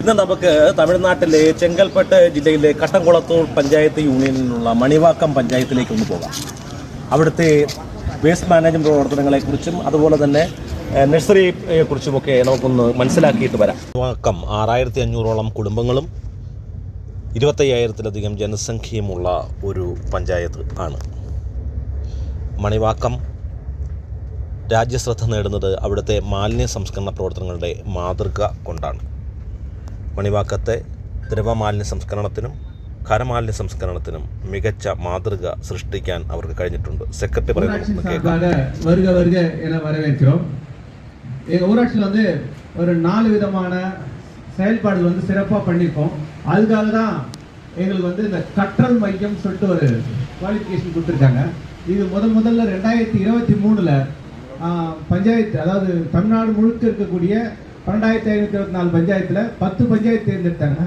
ഇന്ന് നമുക്ക് തമിഴ്നാട്ടിലെ ചെങ്കൽപ്പെട്ട് ജില്ലയിലെ കട്ടംകുളത്തൂർ പഞ്ചായത്ത് യൂണിയനിൽ നിന്നുള്ള മണിവാക്കം പഞ്ചായത്തിലേക്ക് ഒന്ന് പോകാം. അവിടുത്തെ വേസ്റ്റ് മാനേജ്മെൻറ്റ് പ്രവർത്തനങ്ങളെക്കുറിച്ചും അതുപോലെ തന്നെ നഴ്സറിയെക്കുറിച്ചുമൊക്കെ നമുക്കൊന്ന് മനസ്സിലാക്കിയിട്ട് വരാം. മണിവാക്കം 6500ഓളം കുടുംബങ്ങളും 25,000-ലധികം ജനസംഖ്യയുമുള്ള ഒരു പഞ്ചായത്ത് ആണ്. മണിവാക്കം രാജ്യശ്രദ്ധ നേടുന്നത് അവിടുത്തെ മാലിന്യ സംസ്കരണ പ്രവർത്തനങ്ങളുടെ മാതൃക കൊണ്ടാണ്. മണിവാക്കത്തെ ദ്രവമാലിന്യ സംസ്കരണത്തിനും ഖരമാലിന്യ സംസ്കരണത്തിനും മികച്ച മാതൃക സൃഷ്ടിക്കാൻ അവർക്ക് കഴിഞ്ഞിട്ടുണ്ട്. സെക്രട്ടറി வருக என வரவேற்கிறோம். எங்கள் ஊராட்சியில் ஒரு 4 விதமான செயல்பாடுகள் சிறப்பாக பண்ணியிருக்கோம். அதுக்காக தான் எங்களுக்கு இந்த கற்றல் மையம் சொல்லிட்டு ஒரு குவாலிஃபிகேஷன் கொடுத்துருக்காங்க. இது முதல்ல 2023 பஞ்சாயத்து, அதாவது தமிழ்நாடு முழுக்க இருக்கக்கூடிய 12,524 பஞ்சாயத்தில் 10 பஞ்சாயத்து தேர்ந்தெடுத்தாங்க.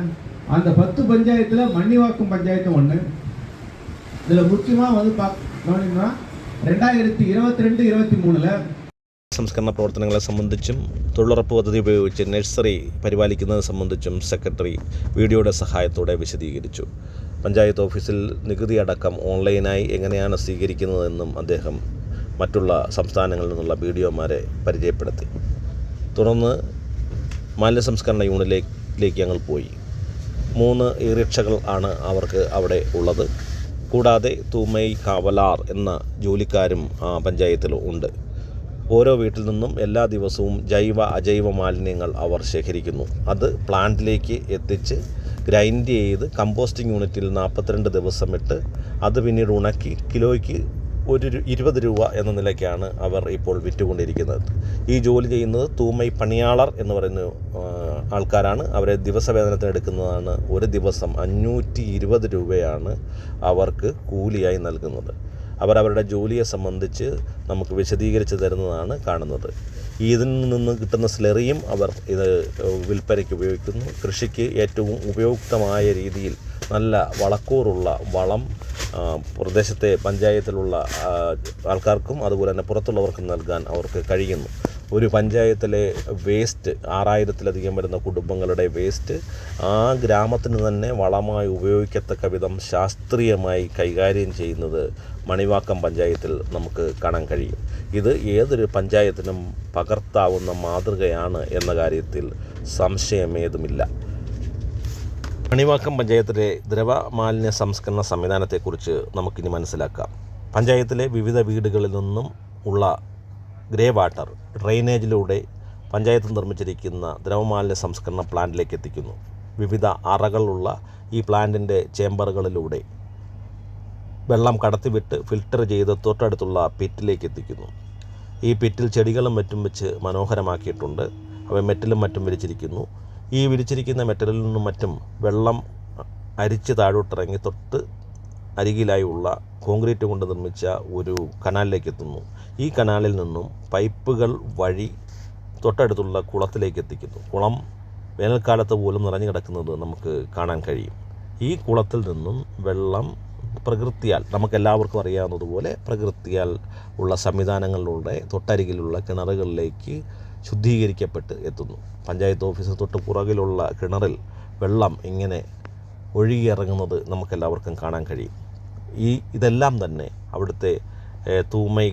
அந்த 10 பஞ்சாயத்தில் மணிவாக்கம் பஞ்சாயத்து ஒன்று. இதில் முக்கியமாக கவனிக்கணும்னா 2022-23 സംസ്കരണ പ്രവർത്തനങ്ങളെ സംബന്ധിച്ചും തൊഴിലുറപ്പ് പദ്ധതി ഉപയോഗിച്ച് നഴ്സറി പരിപാലിക്കുന്നത് സംബന്ധിച്ചും സെക്രട്ടറി വീഡിയോയുടെ സഹായത്തോടെ വിശദീകരിച്ചു. പഞ്ചായത്ത് ഓഫീസിൽ നികുതി അടക്കം ഓൺലൈനായി എങ്ങനെയാണ് സ്വീകരിക്കുന്നതെന്നും അദ്ദേഹം മറ്റുള്ള സംസ്ഥാനങ്ങളിൽ നിന്നുള്ള വീഡിയോമാരെ പരിചയപ്പെടുത്തി. തുടർന്ന് മാലിന്യ സംസ്കരണ യൂണിറ്റിലേക്ക് ഞങ്ങൾ പോയി. 3 ഇറിക്ഷകൾ ആണ് അവർക്ക് അവിടെ ഉള്ളത്. കൂടാതെ തൂമൈ കാവലാർ എന്ന ജോലിക്കാരും പഞ്ചായത്തിൽ ഉണ്ട്. ഓരോ വീട്ടിൽ നിന്നും എല്ലാ ദിവസവും ജൈവ അജൈവ മാലിന്യങ്ങൾ അവർ ശേഖരിക്കുന്നു. അത് പ്ലാന്റിലേക്ക് എത്തിച്ച് ഗ്രൈൻഡ് ചെയ്ത് കമ്പോസ്റ്റിംഗ് യൂണിറ്റിൽ 42 ദിവസം ഇട്ട് അത് പിന്നീട് ഉണക്കി കിലോയ്ക്ക് 20 രൂപ എന്ന നിലയ്ക്കാണ് അവർ ഇപ്പോൾ വിറ്റുകൊണ്ടിരിക്കുന്നത്. ഈ ജോലി ചെയ്യുന്നത് തൂമൈ പണിയാളർ എന്ന് പറയുന്ന ആൾക്കാരാണ്. അവരെ ദിവസവേതനത്തിന് എടുക്കുന്നതാണ്. ഒരു ദിവസം 520 രൂപയാണ് അവർക്ക് കൂലിയായി നൽകുന്നത്. അവരവരുടെ ജോലിയെ സംബന്ധിച്ച് നമുക്ക് വിശദീകരിച്ച് തരുന്നതാണ് കാണുന്നത്. ഇതിൽ നിന്ന് കിട്ടുന്ന സ്ലറിയും അവർ ഇത് വിൽപ്പനയ്ക്ക് ഉപയോഗിക്കുന്നു. കൃഷിക്ക് ഏറ്റവും ഉപയുക്തമായ രീതിയിൽ നല്ല വളക്കൂറുള്ള വളം പ്രദേശത്തെ പഞ്ചായത്തിലുള്ള ആൾക്കാർക്കും അതുപോലെ തന്നെ പുറത്തുള്ളവർക്കും നൽകാൻ അവർക്ക് കഴിയുന്നു. ഒരു പഞ്ചായത്തിലെ വേസ്റ്റ് 6000-ലധികം വരുന്ന കുടുംബങ്ങളുടെ വേസ്റ്റ് ആ ഗ്രാമത്തിന് തന്നെ വളമായി ഉപയോഗിക്കത്തക്ക വിധം ശാസ്ത്രീയമായി കൈകാര്യം ചെയ്യുന്നത് മണിവാക്കം പഞ്ചായത്തിൽ നമുക്ക് കാണാൻ കഴിയും. ഇത് ഏതൊരു പഞ്ചായത്തിനും പകർത്താവുന്ന മാതൃകയാണ് എന്ന കാര്യത്തിൽ സംശയമേതുമില്ല. മണിവാക്കം പഞ്ചായത്തിലെ ദ്രവമാലിന്യ സംസ്കരണ സംവിധാനത്തെക്കുറിച്ച് നമുക്കിനി മനസ്സിലാക്കാം. പഞ്ചായത്തിലെ വിവിധ വീടുകളിൽ നിന്നും ഉള്ള ഗ്രേ വാട്ടർ ഡ്രെയിനേജിലൂടെ പഞ്ചായത്ത് നിർമ്മിച്ചിരിക്കുന്ന ദ്രവമാലിന്യ സംസ്കരണ പ്ലാന്റിലേക്ക് എത്തിക്കുന്നു. വിവിധ അറകളുള്ള ഈ പ്ലാന്റിൻ്റെ ചേംബറുകളിലൂടെ വെള്ളം കടത്തിവിട്ട് ഫിൽട്ടർ ചെയ്ത് തൊട്ടടുത്തുള്ള പിറ്റിലേക്ക് എത്തിക്കുന്നു. ഈ പിറ്റിൽ ചെടികളും മറ്റും വെച്ച് മനോഹരമാക്കിയിട്ടുണ്ട്. അവ മെറ്റലും മറ്റും വിരിച്ചിരിക്കുന്നു. ഈ വിരിച്ചിരിക്കുന്ന മെറ്റലിൽ നിന്നും മറ്റും വെള്ളം അരിച്ച് താഴോട്ടിറങ്ങി തൊട്ട് അരികിലായുള്ള കോൺക്രീറ്റ് കൊണ്ട് നിർമ്മിച്ച ഒരു കനാലിലേക്ക് എത്തുന്നു. ഈ കനാലിൽ നിന്നും പൈപ്പുകൾ വഴി തൊട്ടടുത്തുള്ള കുളത്തിലേക്ക് എത്തിക്കുന്നു. കുളം വേനൽക്കാലത്ത് പോലും നിറഞ്ഞു കിടക്കുന്നത് നമുക്ക് കാണാൻ കഴിയും. ഈ കുളത്തിൽ നിന്നും വെള്ളം പ്രകൃതിയാൽ നമുക്കെല്ലാവർക്കും അറിയാവുന്നതുപോലെ പ്രകൃതിയാൽ ഉള്ള സംവിധാനങ്ങളിലൂടെ തൊട്ടരികിലുള്ള കിണറുകളിലേക്ക് ശുദ്ധീകരിക്കപ്പെട്ട് എത്തുന്നു. പഞ്ചായത്ത് ഓഫീസിന് തൊട്ട് പുറകിലുള്ള കിണറിൽ വെള്ളം ഇങ്ങനെ ഒഴുകിയിറങ്ങുന്നത് നമുക്കെല്ലാവർക്കും കാണാൻ കഴിയും. ഇതെല്ലാം തന്നെ അവിടുത്തെ തൂമൈ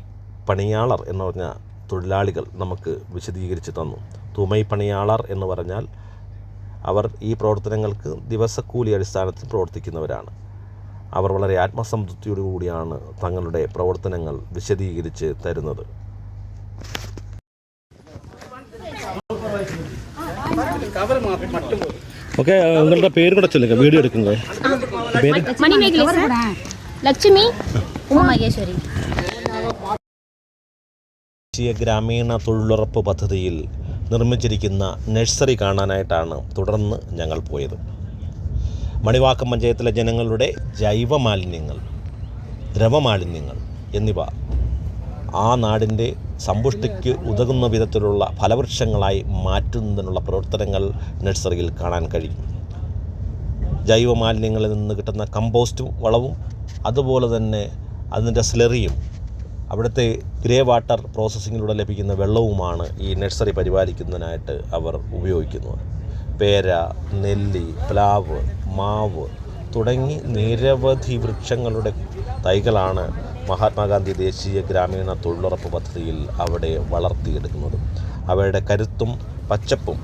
പണിയാളർ എന്ന് പറഞ്ഞ തൊഴിലാളികൾ നമുക്ക് വിശദീകരിച്ച് തന്നു. തൂമൈ പണിയാളർ എന്ന് പറഞ്ഞാൽ അവർ ഈ പ്രവർത്തനങ്ങൾക്ക് ദിവസക്കൂലി അടിസ്ഥാനത്തിൽ പ്രവർത്തിക്കുന്നവരാണ്. അവർ വളരെ ആത്മസംതൃപ്തിയോടുകൂടിയാണ് തങ്ങളുടെ പ്രവർത്തനങ്ങൾ വിശദീകരിച്ച് തരുന്നത്. ഓക്കെ, നിങ്ങളുടെ പേര് കൂടെ ചൊല്ലുക, വീഡിയോ എടുക്കുന്നത്. ലക്ഷ്മി ഉമാമഹേശ്വരി. ദേശീയ ഗ്രാമീണ തൊഴിലുറപ്പ് പദ്ധതിയിൽ നിർമ്മിച്ചിരിക്കുന്ന നഴ്സറി കാണാനായിട്ടാണ് തുടർന്ന് ഞങ്ങൾ പോയത്. മണിവാക്കം പഞ്ചായത്തിലെ ജനങ്ങളുടെ ജൈവ മാലിന്യങ്ങൾ, ദ്രവമാലിന്യങ്ങൾ എന്നിവ ആ നാടിൻ്റെ സമ്പുഷ്ടിക്ക് ഉതകുന്ന വിധത്തിലുള്ള ഫലവൃക്ഷങ്ങളായി മാറ്റുന്നതിനുള്ള പ്രവർത്തനങ്ങൾ നഴ്സറിയിൽ കാണാൻ കഴിയും. ജൈവ മാലിന്യങ്ങളിൽ നിന്ന് കിട്ടുന്ന കമ്പോസ്റ്റ് വളവും അതുപോലെ തന്നെ അതിൻ്റെ സ്ലറിയും അവിടുത്തെ ഗ്രേ വാട്ടർ പ്രോസസ്സിങ്ങിലൂടെ ലഭിക്കുന്ന വെള്ളവുമാണ് ഈ നഴ്സറി പരിപാലിക്കുന്നതിനായിട്ട് അവർ ഉപയോഗിക്കുന്നത്. പേര, നെല്ലി, പ്ലാവ്, മാവ് തുടങ്ങി നിരവധി വൃക്ഷങ്ങളുടെ തൈകളാണ് മഹാത്മാഗാന്ധി ദേശീയ ഗ്രാമീണ തൊഴിലുറപ്പ് പദ്ധതിയിൽ അവിടെ വളർത്തിയെടുക്കുന്നത്. അവയുടെ കരുത്തും പച്ചപ്പും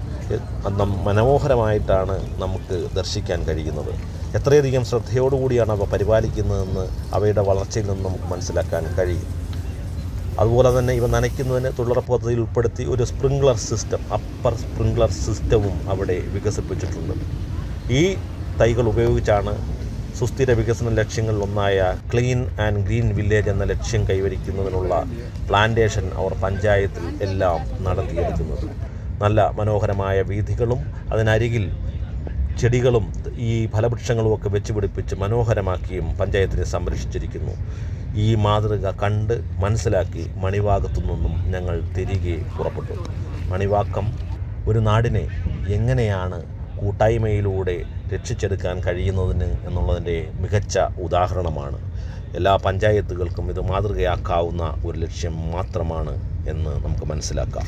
മനോഹരമായിട്ടാണ് നമുക്ക് ദർശിക്കാൻ കഴിയുന്നത്. എത്രയധികം ശ്രദ്ധയോടുകൂടിയാണ് അവ പരിപാലിക്കുന്നതെന്ന് അവയുടെ വളർച്ചയിൽ നിന്ന് നമുക്ക് മനസ്സിലാക്കാൻ കഴിയും. അതുപോലെ തന്നെ ഇവ നനയ്ക്കുന്നതിന് തൊഴിലുറപ്പ് പദ്ധതിയിൽ ഉൾപ്പെടുത്തി ഒരു സ്പ്രിംഗ്ലർ സിസ്റ്റം, അപ്പർ സ്പ്രിംഗ്ലർ സിസ്റ്റവും അവിടെ വികസിപ്പിച്ചിട്ടുണ്ട്. ഈ തൈകൾ ഉപയോഗിച്ചാണ് സുസ്ഥിര വികസന ലക്ഷ്യങ്ങളിലൊന്നായ ക്ലീൻ ആൻഡ് ഗ്രീൻ വില്ലേജ് എന്ന ലക്ഷ്യം കൈവരിക്കുന്നതിനുള്ള പ്ലാന്റേഷൻ അവർ പഞ്ചായത്തിൽ എല്ലാം നടത്തിയെടുക്കുന്നത്. നല്ല മനോഹരമായ വീഥികളും അതിനരികിൽ ചെടികളും ഈ ഫലവൃക്ഷങ്ങളും ഒക്കെ വെച്ച് പിടിപ്പിച്ച് മനോഹരമാക്കിയും പഞ്ചായത്തിനെ സംരക്ഷിച്ചിരിക്കുന്നു. ഈ മാതൃക കണ്ട് മനസ്സിലാക്കി മണിവാക്കത്തു നിന്നും ഞങ്ങൾ തിരികെ പുറപ്പെട്ടു. മണിവാക്കം ഒരു നാടിനെ എങ്ങനെയാണ് കൂട്ടായ്മയിലൂടെ രക്ഷിച്ചെടുക്കാൻ കഴിയുന്നതിന് എന്നുള്ളതിൻ്റെ മികച്ച ഉദാഹരണമാണ്. എല്ലാ പഞ്ചായത്തുകൾക്കും ഇത് മാതൃകയാക്കാവുന്ന ഒരു ലക്ഷ്യം മാത്രമാണ് എന്ന് നമുക്ക് മനസ്സിലാക്കാം.